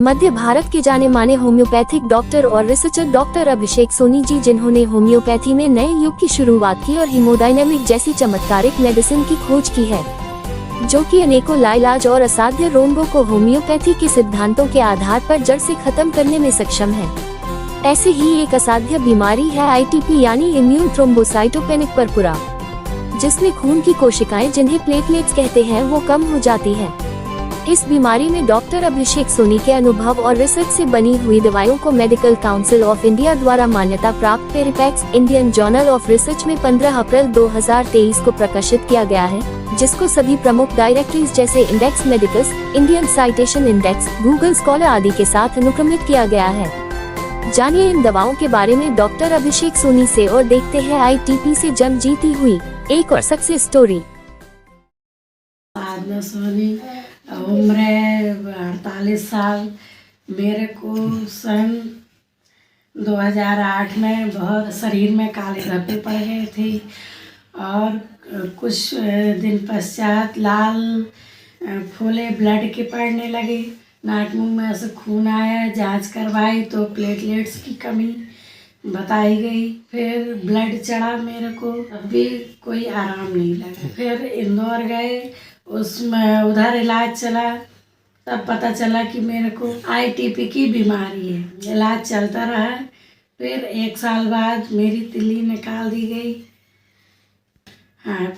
मध्य भारत के जाने माने होम्योपैथिक डॉक्टर और रिसर्चर डॉक्टर अभिषेक सोनी जी, जिन्होंने होम्योपैथी में नए युग की शुरुआत की और हीमोडायनेमिक जैसी चमत्कारिक मेडिसिन की खोज की है, जो कि अनेकों लाइलाज और असाध्य रोगों को होम्योपैथी के सिद्धांतों के आधार पर जड़ से खत्म करने में सक्षम है। ऐसे ही एक असाध्य बीमारी है ITP यानी इम्यून थ्रोम्बोसाइटोपेनिक परपुरा, जिसमें खून की कोशिकाएं, जिन्हें प्लेटलेट्स कहते हैं, वो कम हो जाती है। इस बीमारी में डॉक्टर अभिषेक सोनी के अनुभव और रिसर्च से बनी हुई दवाइयों को मेडिकल काउंसिल ऑफ इंडिया द्वारा मान्यता प्राप्त पेरिपैक्स इंडियन जर्नल ऑफ रिसर्च में 15 अप्रैल 2023 को प्रकाशित किया गया है, जिसको सभी प्रमुख डायरेक्टरीज जैसे index medicus, Indian citation index, Google scholar आदि के साथ अनुक्रमित किया गया है। जानिए इन दवाओं के बारे में डॉक्टर अभिषेक सोनी से और देखते हैं ITP से जंग जीती हुई एक और सक्सेस स्टोरी। सोनी, उम्र 48 साल। मेरे को सन 2008 में बहुत शरीर में काले धब्बे पड़ गए थे और कुछ दिन पश्चात लाल फूले ब्लड के पड़ने लगे। नाक मुंह में ऐसे खून आया, जांच करवाई तो प्लेटलेट्स की कमी बताई गई। फिर ब्लड चढ़ा मेरे को, तब भी कोई आराम नहीं लगा। फिर इंदौर गए, उसमें उधर इलाज चला, तब पता चला कि मेरे को ITP की बीमारी है। इलाज चलता रहा। फिर 1 साल बाद मेरी तिल्ली निकाल दी गई।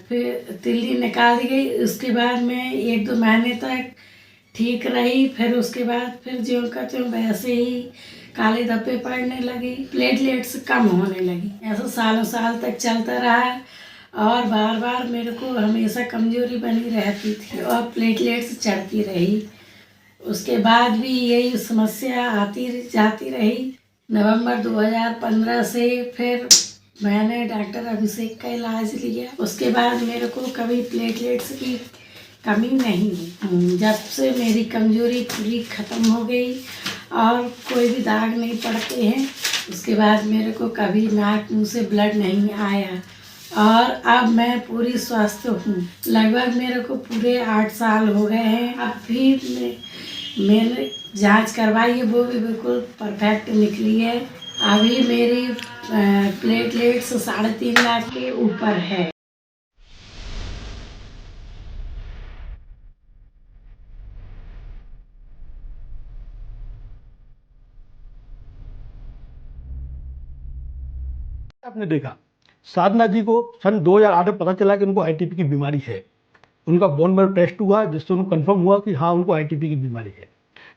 फिर तिल्ली निकाल दी गई। उसके बाद मैं 1-2 महीने तक ठीक रही। फिर उसके बाद फिर ज्यों का त्यों वैसे ही काले धब्बे पड़ने लगे, प्लेटलेट्स कम होने लगी। ऐसा सालों साल तक चलता रहा और बार बार मेरे को हमेशा कमजोरी बनी रहती थी और प्लेटलेट्स चढ़ती रही। उसके बाद भी यही समस्या आती जाती रही। नवंबर 2015 से फिर मैंने डॉक्टर अभिषेक का इलाज लिया। उसके बाद मेरे को कभी प्लेटलेट्स की कमी नहीं हुई। जब से मेरी कमजोरी पूरी ख़त्म हो गई और कोई भी दाग नहीं पड़ते हैं, उसके बाद मेरे को कभी नाक मुंह से ब्लड नहीं आया और अब मैं पूरी स्वस्थ हूँ। लगभग मेरे को पूरे 8 साल हो गए हैं। अब भी मैंने जांच करवाई है, वो भी बिल्कुल परफेक्ट निकली है। अभी मेरी प्लेटलेट्स 3.5 लाख के ऊपर है। आपने देखा साधना जी को सन 2008 में पता चला कि उनको ITP की बीमारी है। उनका बोन मैरो टेस्ट हुआ, जिससे उनको कंफर्म हुआ कि हाँ, उनको ITP की बीमारी है।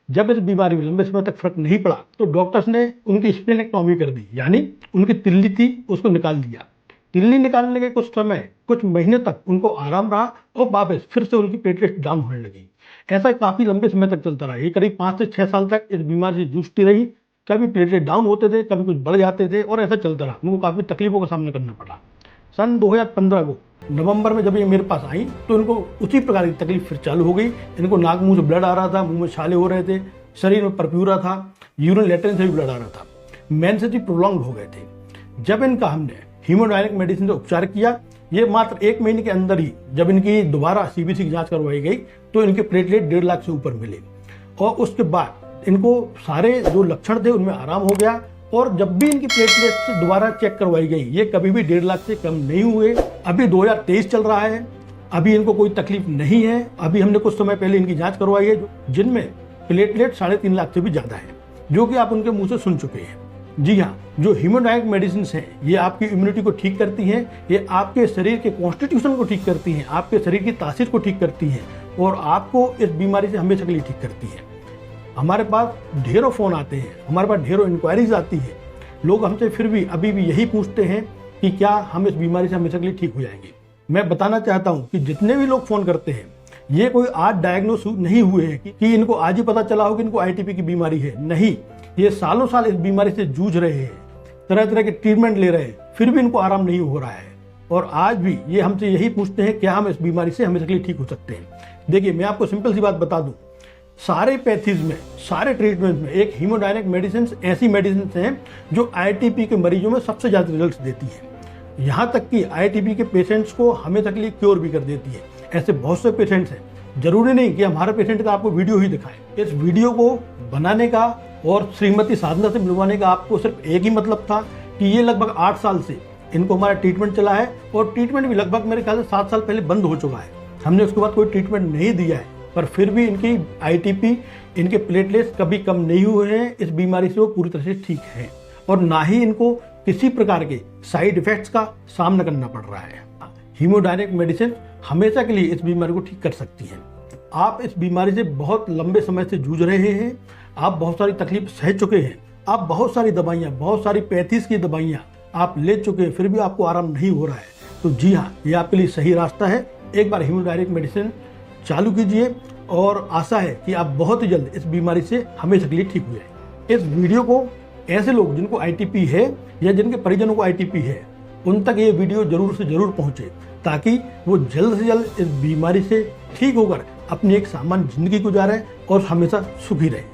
जब इस बीमारी में लंबे समय तक फर्क नहीं पड़ा तो डॉक्टर्स ने उनकी स्प्लेनेक्टोमी कर दी, यानी उनकी तिल्ली थी उसको निकाल दिया। तिल्ली निकालने के कुछ महीने तक उनको आराम रहा और वापस फिर से उनकी प्लेटलेट्स डाउन होने लगी। ऐसा काफ़ी लंबे समय तक चलता रहा। ये करीब 5 से 6 साल तक इस बीमारी से जूझती रही। कभी प्लेटलेट डाउन होते थे, कभी कुछ बढ़ जाते थे और ऐसा चलता रहा। उनको काफ़ी तकलीफों का सामना करना पड़ा। सन 2015 को नवंबर में जब ये मेरे पास आई तो इनको उसी प्रकार की तकलीफ फिर चालू हो गई। इनको नाक मुंह से ब्लड आ रहा था, मुंह में छाले हो रहे थे, शरीर में परप्यूरा था, यूरिन लेटरिन से भी ब्लड आ रहा था, मेंसेस भी प्रोलॉन्ग हो गए थे। जब इनका हमने हीमोडायनेमिक मेडिसिन से उपचार किया, ये मात्र 1 महीने के अंदर ही जब इनकी दोबारा CBC की जाँच करवाई गई तो इनके प्लेटलेट 1.5 लाख से ऊपर मिले और उसके बाद इनको सारे जो लक्षण थे उनमें आराम हो गया। और जब भी इनकी प्लेटलेट्स दोबारा चेक करवाई गई, ये कभी भी 1.5 लाख से कम नहीं हुए। अभी 2023 चल रहा है, अभी इनको कोई तकलीफ नहीं है। अभी हमने कुछ समय पहले इनकी जांच करवाई है, जिनमें प्लेटलेट 3.5 लाख से भी ज़्यादा है, जो कि आप उनके मुंह से सुन चुके हैं। जी हाँ, जो हीमोडायनेमिक मेडिसिन हैं ये आपकी इम्यूनिटी को ठीक करती हैं, ये आपके शरीर के कॉन्स्टिट्यूशन को ठीक करती हैं, आपके शरीर की तासीर को ठीक करती हैं और आपको इस बीमारी से हमेशा के लिए ठीक करती हैं। हमारे पास ढेरों फ़ोन आते हैं, हमारे पास ढेरों इंक्वायरीज आती है। लोग हमसे फिर भी अभी भी यही पूछते हैं कि क्या हम इस बीमारी से हमेशा के लिए ठीक हो जाएंगे। मैं बताना चाहता हूं कि जितने भी लोग फ़ोन करते हैं, ये कोई आज डायग्नोस नहीं हुए हैं कि इनको आज ही पता चला हो कि इनको ITP की बीमारी है। नहीं, ये सालों साल इस बीमारी से जूझ रहे हैं, तरह तरह के ट्रीटमेंट ले रहे हैं, फिर भी इनको आराम नहीं हो रहा है। और आज भी ये हमसे यही पूछते हैं क्या हम इस बीमारी से हमेशा के लिए ठीक हो सकते हैं। देखिए, मैं आपको सिंपल सी बात बता दूं, सारे पैथीज में, सारे ट्रीटमेंट में एक हीमोडायनेमिक मेडिसिन ऐसी मेडिसिन हैं जो ITP के मरीजों में सबसे ज़्यादा रिजल्ट देती है। यहाँ तक कि ITP के पेशेंट्स को हमेशा के लिए क्योर भी कर देती है। ऐसे बहुत से पेशेंट्स हैं जरूरी नहीं कि हमारे पेशेंट का आपको वीडियो ही दिखाए। इस वीडियो को बनाने का और श्रीमती साधना से मिलवाने का आपको सिर्फ एक ही मतलब था कि ये लगभग 8 साल से इनको हमारा ट्रीटमेंट चला है और ट्रीटमेंट भी लगभग मेरे ख्याल से 7 साल पहले बंद हो चुका है। हमने उसके बाद कोई ट्रीटमेंट नहीं दिया है, पर फिर भी इनकी आईटीपी, इनके प्लेटलेट्स कभी कम नहीं हुए हैं। इस बीमारी से वो पूरी तरह से ठीक हैं और ना ही इनको किसी प्रकार के साइड इफेक्ट्स का सामना करना पड़ रहा है। हीमोडायनेमिक मेडिसिन हमेशा के लिए इस बीमारी को ठीक कर सकती है। आप इस बीमारी से बहुत लंबे समय से जूझ रहे हैं, आप बहुत सारी तकलीफ सह चुके हैं, आप बहुत सारी दवाइयाँ, बहुत सारी पैथीज की दवाइयाँ आप ले चुके हैं, फिर भी आपको आराम नहीं हो रहा है, तो जी हाँ, ये आपके लिए सही रास्ता है। एक बार हीमोडायनेमिक मेडिसिन चालू कीजिए और आशा है कि आप बहुत ही जल्द इस बीमारी से हमेशा के लिए ठीक हो जाए। इस वीडियो को ऐसे लोग जिनको आईटीपी है या जिनके परिजनों को आईटीपी है, उन तक ये वीडियो जरूर से जरूर पहुंचे, ताकि वो जल्द से जल्द इस बीमारी से ठीक होकर अपनी एक सामान्य जिंदगी गुजारें और हमेशा सुखी रहें।